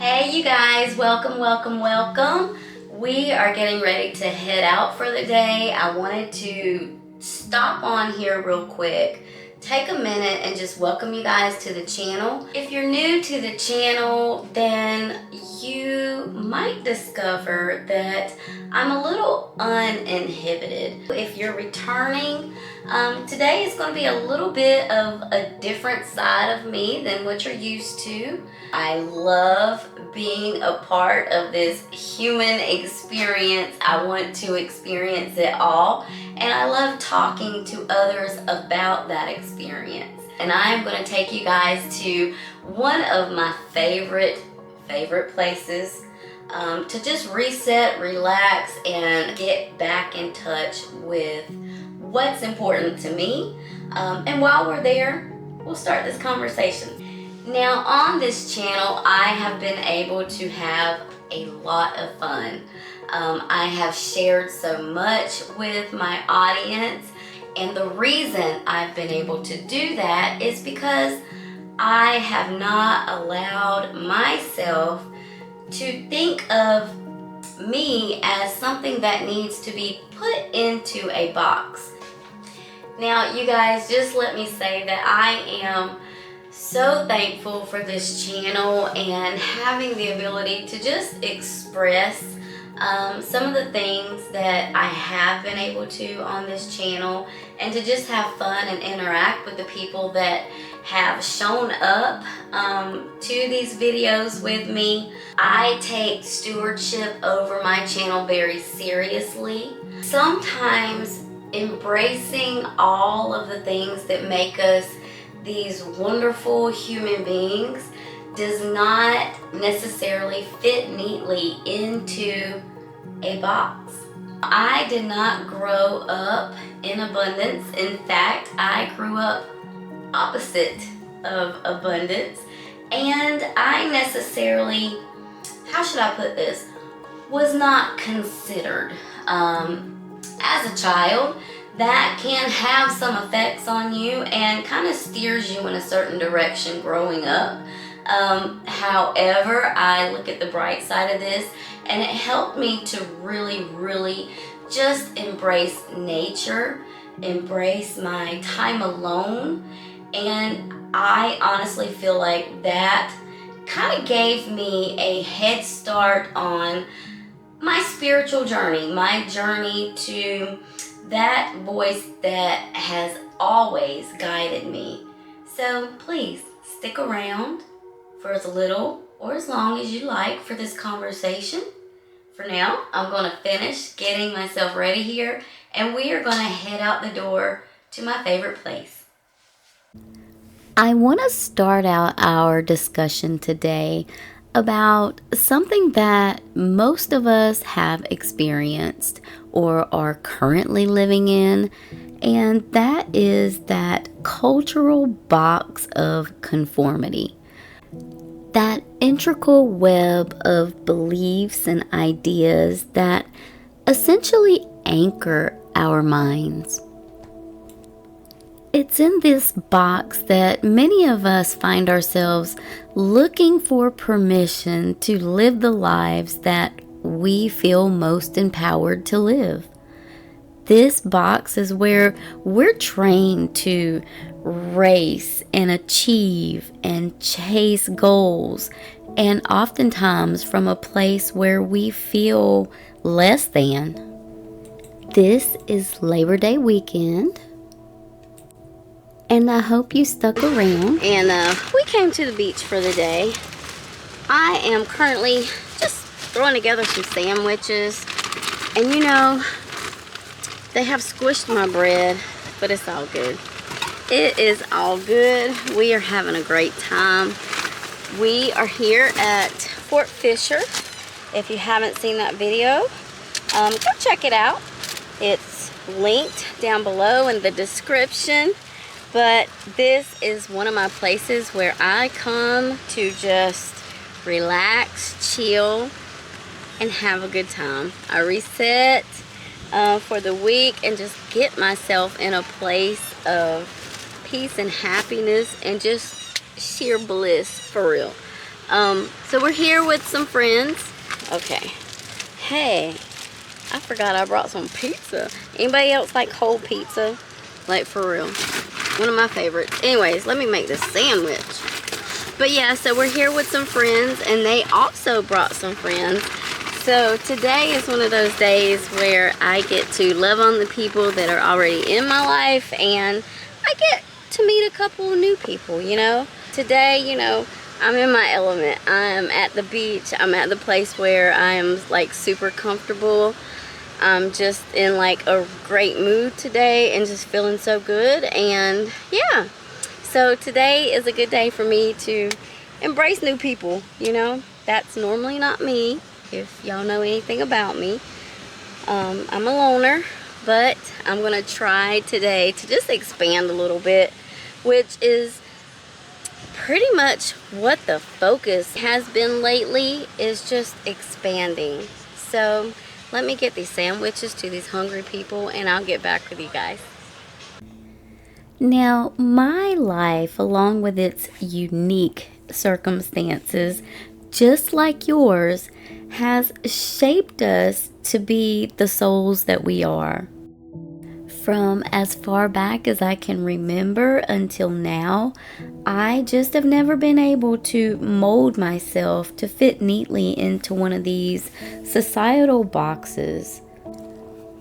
Hey you guys, welcome, welcome, welcome. We are getting ready to head out for the day. I wanted to stop on here real quick, take a minute and just welcome you guys to the channel. If you're new to the channel, then you might discover that I'm a little uninhibited. If you're returning, today is going to be a little bit of a different side of me than what you're used to. I love being a part of this human experience. I want to experience it all, and I love talking to others about that experience. And I'm going to take you guys to one of my favorite places to just reset, relax, and get back in touch with what's important to me. And while we're there, we'll start this conversation. Now, on this channel, I have been able to have a lot of fun. I have shared so much with my audience, and the reason I've been able to do that is because I have not allowed myself to think of me as something that needs to be put into a box. Now, you guys, just let me say that I am so thankful for this channel and having the ability to just express some of the things that I have been able to on this channel, and to just have fun and interact with the people that have shown up to these videos with me. I take stewardship over my channel very seriously. Sometimes embracing all of the things that make us these wonderful human beings does not necessarily fit neatly into a box. I did not grow up in abundance. In fact, I grew up opposite of abundance, and I necessarily, how should I put this, was not considered. As a child, that can have some effects on you and kind of steers you in a certain direction growing up. However, I look at the bright side of this, and it helped me to really just embrace nature, embrace my time alone, and I honestly feel like that kind of gave me a head start on my spiritual journey, my journey to that voice that has always guided me. So please stick around for as little or as long as you like for this conversation. For now, I'm going to finish getting myself ready here, and we are going to head out the door to my favorite place. I want to start out our discussion today about something that most of us have experienced or are currently living in, and that is that cultural box of conformity. That integral web of beliefs and ideas that essentially anchor our minds. It's in this box that many of us find ourselves looking for permission to live the lives that we feel most empowered to live. This box is where we're trained to race and achieve and chase goals, and oftentimes from a place where we feel less than. This is Labor Day weekend, and I hope you stuck around. And we came to the beach for the day. I am currently just throwing together some sandwiches, and you know, they have squished my bread, but it's all good. It is all good. We are having a great time. We are here at Fort Fisher. If you haven't seen that video, go check it out. It's linked down below in the description. But this is one of my places where I come to just relax, chill, and have a good time. I reset for the week and just get myself in a place of peace and happiness and just sheer bliss, for real. So we're here with some friends. Okay. Hey, I forgot I brought some pizza. Anybody else like whole pizza? Like, for real. One of my favorites. Anyways, let me make this sandwich. But yeah, so we're here with some friends, and they also brought some friends. So today is one of those days where I get to love on the people that are already in my life, and I get to meet a couple of new people, you know. Today, you know, I'm in my element. I'm at the beach. I'm at the place where I'm like super comfortable. I'm just in like a great mood today and just feeling so good. And yeah, so today is a good day for me to embrace new people, you know. That's normally not me, if y'all know anything about me. I'm a loner, but I'm gonna try today to just expand a little bit, which is pretty much what the focus has been lately, is just expanding. So let me get these sandwiches to these hungry people, and I'll get back with you guys. Now, my life, along with its unique circumstances, just like yours, has shaped us to be the souls that we are. From as far back as I can remember until now, I just have never been able to mold myself to fit neatly into one of these societal boxes.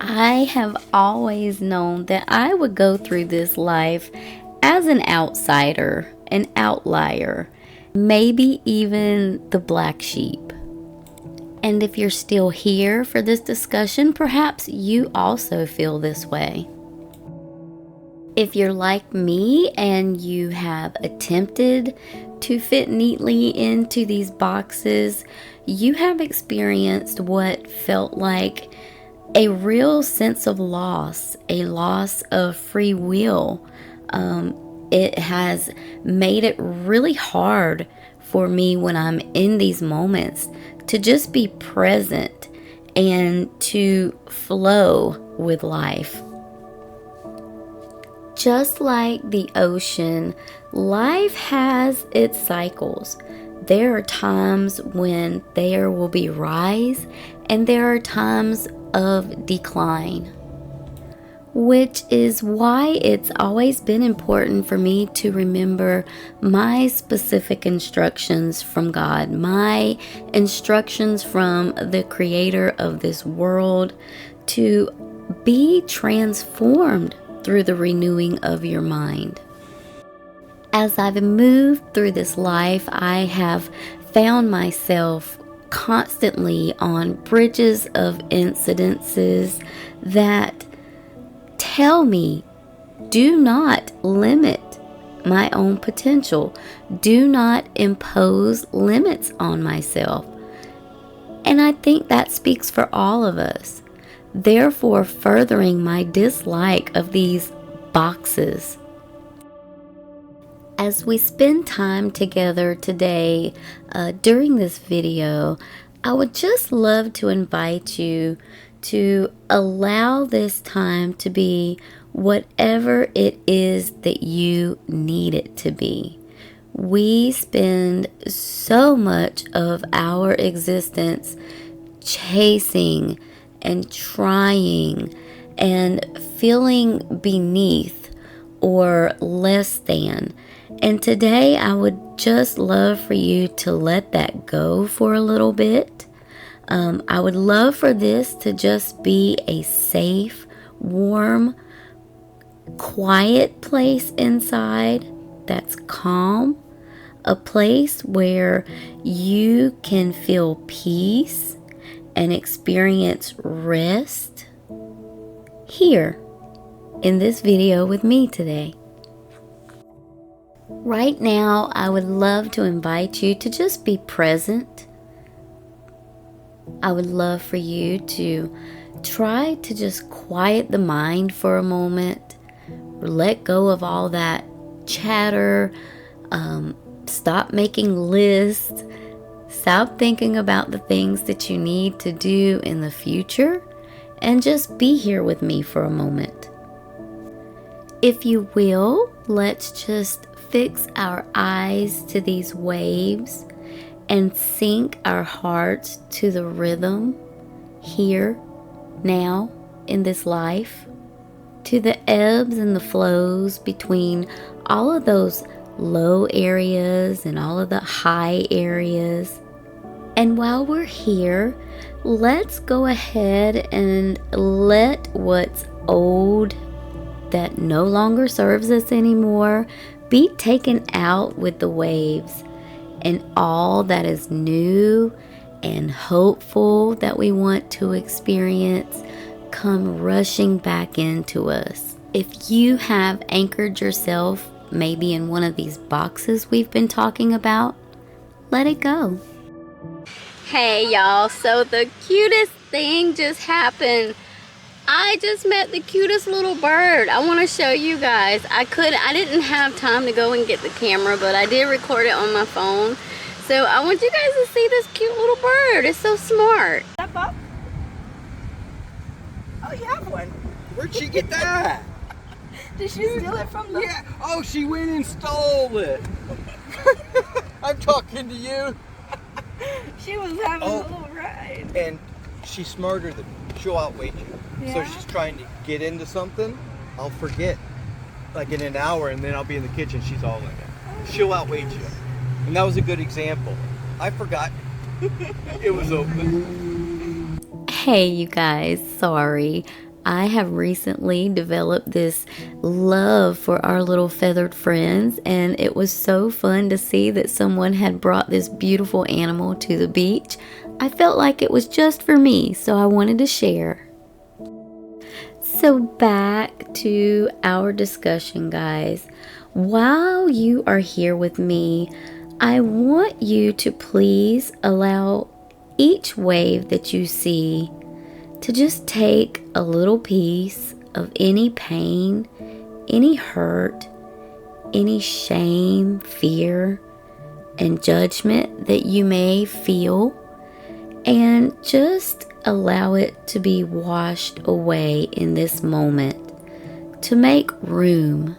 I have always known that I would go through this life as an outsider, an outlier, maybe even the black sheep. And if you're still here for this discussion, perhaps you also feel this way. If you're like me and you have attempted to fit neatly into these boxes, you have experienced what felt like a real sense of loss, a loss of free will. It has made it really hard for me when I'm in these moments to just be present and to flow with life. Just like the ocean, life has its cycles. There are times when there will be rise, and there are times of decline, which is why it's always been important for me to remember my specific instructions from God, my instructions from the creator of this world, to be transformed through the renewing of your mind. As I've moved through this life, I have found myself constantly on bridges of incidences that tell me, do not limit my own potential. Do not impose limits on myself. And I think that speaks for all of us. Therefore, furthering my dislike of these boxes. As we spend time together today, during this video, I would just love to invite you to allow this time to be whatever it is that you need it to be. We spend so much of our existence chasing and trying and feeling beneath or less than. And today I would just love for you to let that go for a little bit. I would love for this to just be a safe, warm, quiet place inside that's calm, a place where you can feel peace and experience rest here in this video with me today. Right now, I would love to invite you to just be present. I would love for you to try to just quiet the mind for a moment, let go of all that chatter, stop making lists, stop thinking about the things that you need to do in the future, and just be here with me for a moment. If you will, let's just fix our eyes to these waves and sync our hearts to the rhythm here, now, in this life, to the ebbs and the flows between all of those low areas and all of the high areas. And while we're here, let's go ahead and let what's old that no longer serves us anymore be taken out with the waves, and all that is new and hopeful that we want to experience come rushing back into us. If you have anchored yourself maybe in one of these boxes we've been talking about, let it go. Hey y'all, so the cutest thing just happened. I just met the cutest little bird. I want to show you guys. I didn't have time to go and get the camera, but I did record it on my phone. So I want you guys to see this cute little bird. It's so smart. Step up. Oh, you have one. Where'd she get that? Did she steal it from the... Yeah. Oh, she went and stole it. I'm talking to you. She was having a little ride. And she's smarter than me. She'll outweigh you. Yeah. So she's trying to get into something. I'll forget like in an hour, and then I'll be in the kitchen. She's all in it. She'll outweigh you. And that was a good example. I forgot it was open. Hey you guys, sorry. I have recently developed this love for our little feathered friends, and it was so fun to see that someone had brought this beautiful animal to the beach. I felt like it was just for me, so I wanted to share. So back to our discussion, guys. While you are here with me, I want you to please allow each wave that you see to just take a little piece of any pain, any hurt, any shame, fear, and judgment that you may feel, and just allow it to be washed away in this moment, to make room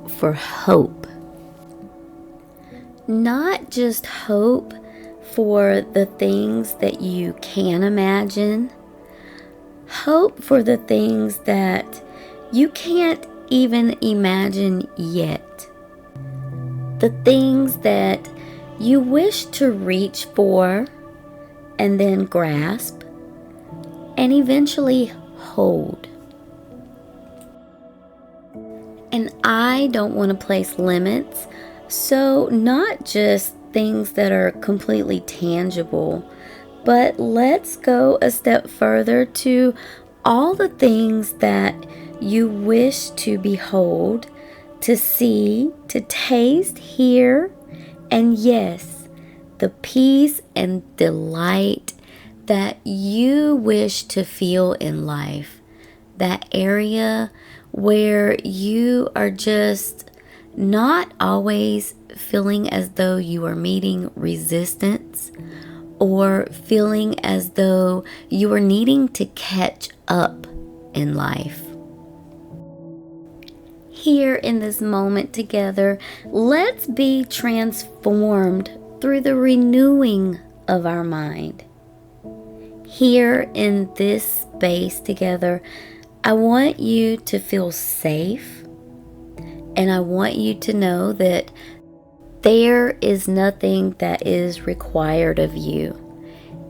for hope. Not just hope for the things that you can imagine, hope for the things that you can't even imagine yet, the things that you wish to reach for and then grasp and eventually hold. And I don't want to place limits, so not just things that are completely tangible, but let's go a step further to all the things that you wish to behold, to see, to taste, hear, and yes, the peace and delight that you wish to feel in life. That area where you are just not always feeling as though you are meeting resistance or feeling as though you are needing to catch up in life. Here in this moment together, let's be transformed through the renewing of our mind. Here in this space together, I want you to feel safe, and I want you to know that there is nothing that is required of you.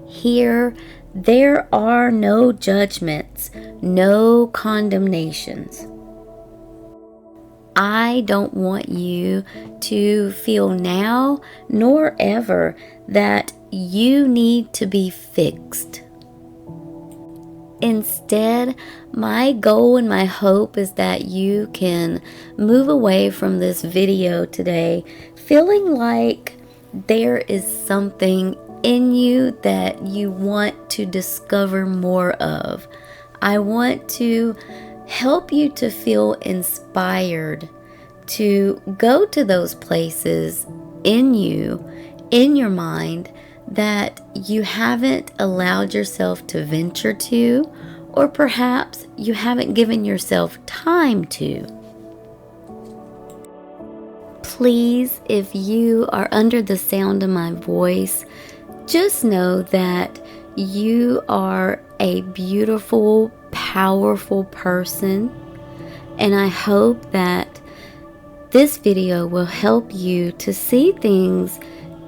Here, there are no judgments, no condemnations. I don't want you to feel now nor ever that you need to be fixed. Instead, my goal and my hope is that you can move away from this video today feeling like there is something in you that you want to discover more of. I want to help you to feel inspired to go to those places in you, in your mind, that you haven't allowed yourself to venture to, or perhaps you haven't given yourself time to. Please, if you are under the sound of my voice, just know that you are a beautiful, powerful person. And I hope that this video will help you to see things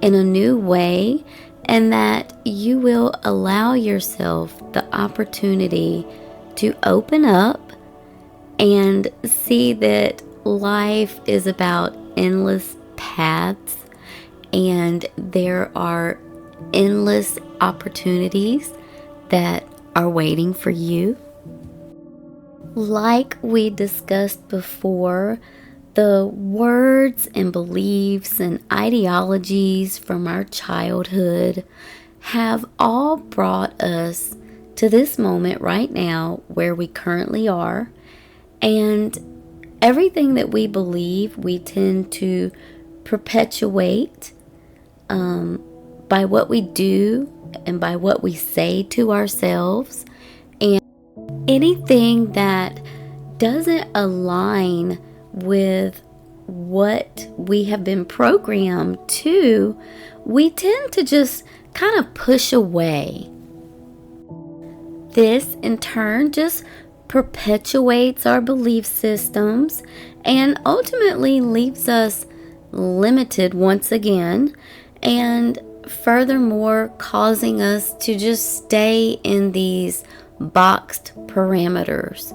in a new way, and that you will allow yourself the opportunity to open up and see that life is about endless paths, and there are endless opportunities that are waiting for you. Like we discussed before, the words and beliefs and ideologies from our childhood have all brought us to this moment right now where we currently are. And everything that we believe, we tend to perpetuate by what we do and by what we say to ourselves. And anything that doesn't align with what we have been programmed to, we tend to just kind of push away. This in turn just perpetuates our belief systems and ultimately leaves us limited once again, and furthermore causing us to just stay in these boxed parameters.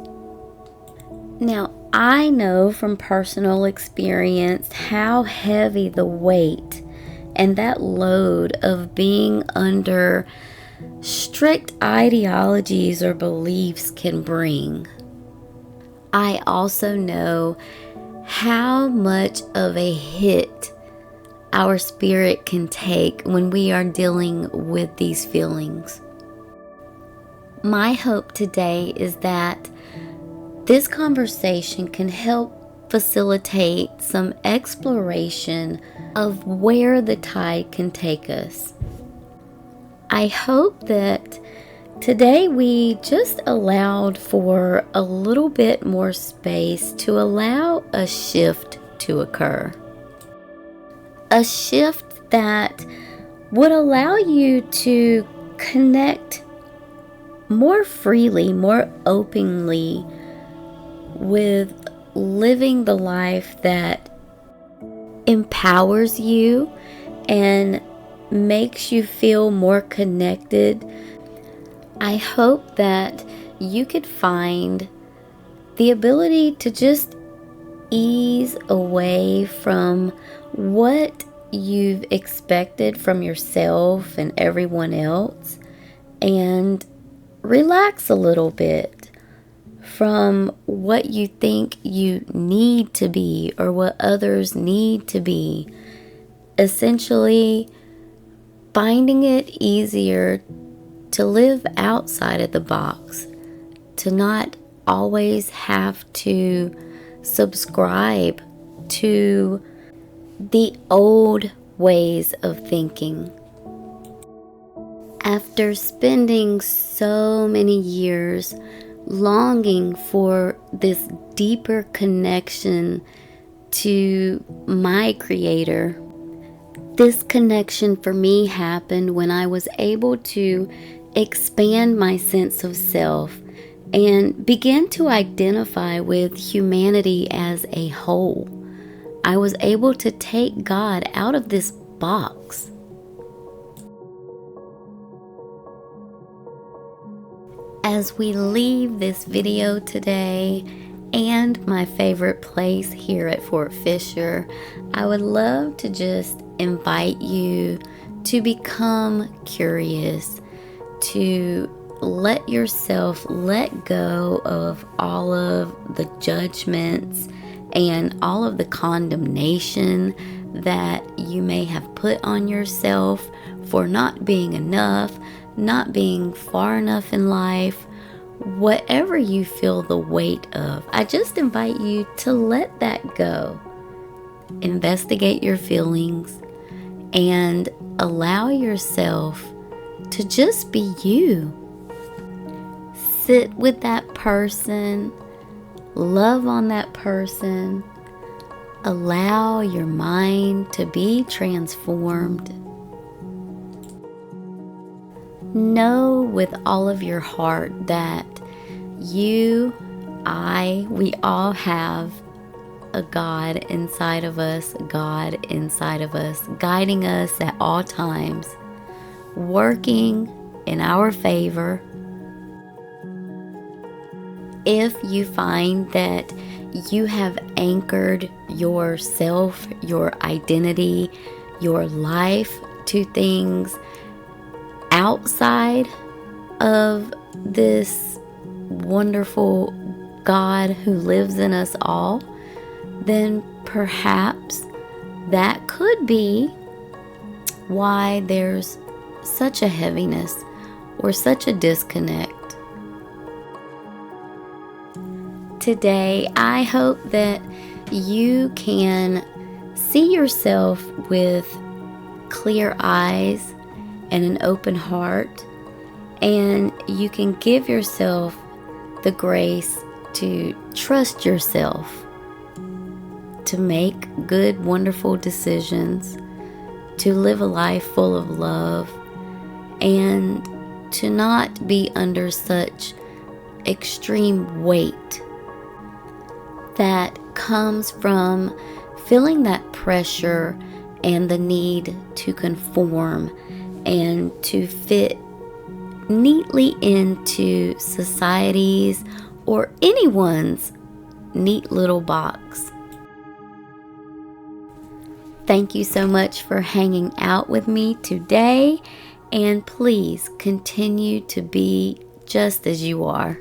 Now, I know from personal experience how heavy the weight and that load of being under strict ideologies or beliefs can bring. I also know how much of a hit our spirit can take when we are dealing with these feelings. My hope today is that this conversation can help facilitate some exploration of where the tide can take us. I hope that today we just allowed for a little bit more space to allow a shift to occur. A shift that would allow you to connect more freely, more openly with living the life that empowers you and makes you feel more connected. I hope that you could find the ability to just ease away from what you've expected from yourself and everyone else, and relax a little bit from what you think you need to be or what others need to be. Essentially, finding it easier to live outside of the box, to not always have to subscribe to the old ways of thinking. After spending so many years longing for this deeper connection to my Creator, this connection for me happened when I was able to expand my sense of self and begin to identify with humanity as a whole. I was able to take God out of this box. As we leave this video today and my favorite place here at Fort Fisher, I would love to just invite you to become curious, to let yourself let go of all of the judgments and all of the condemnation that you may have put on yourself for not being enough, not being far enough in life. Whatever you feel the weight of, I just invite you to let that go. Investigate your feelings and allow yourself to just be you. Sit with that person, love on that person, Allow your mind to be transformed. Know with all of your heart that you, we all have a God inside of us, guiding us at all times, working in our favor. If you find that you have anchored yourself, your identity, your life to things outside of this wonderful God who lives in us all, then perhaps that could be why there's such a heaviness or such a disconnect. Today, I hope that you can see yourself with clear eyes and an open heart, and you can give yourself the grace to trust yourself, to make good, wonderful decisions, to live a life full of love, and to not be under such extreme weight that comes from feeling that pressure and the need to conform and to fit neatly into society's or anyone's neat little box. Thank you so much for hanging out with me today, and please continue to be just as you are.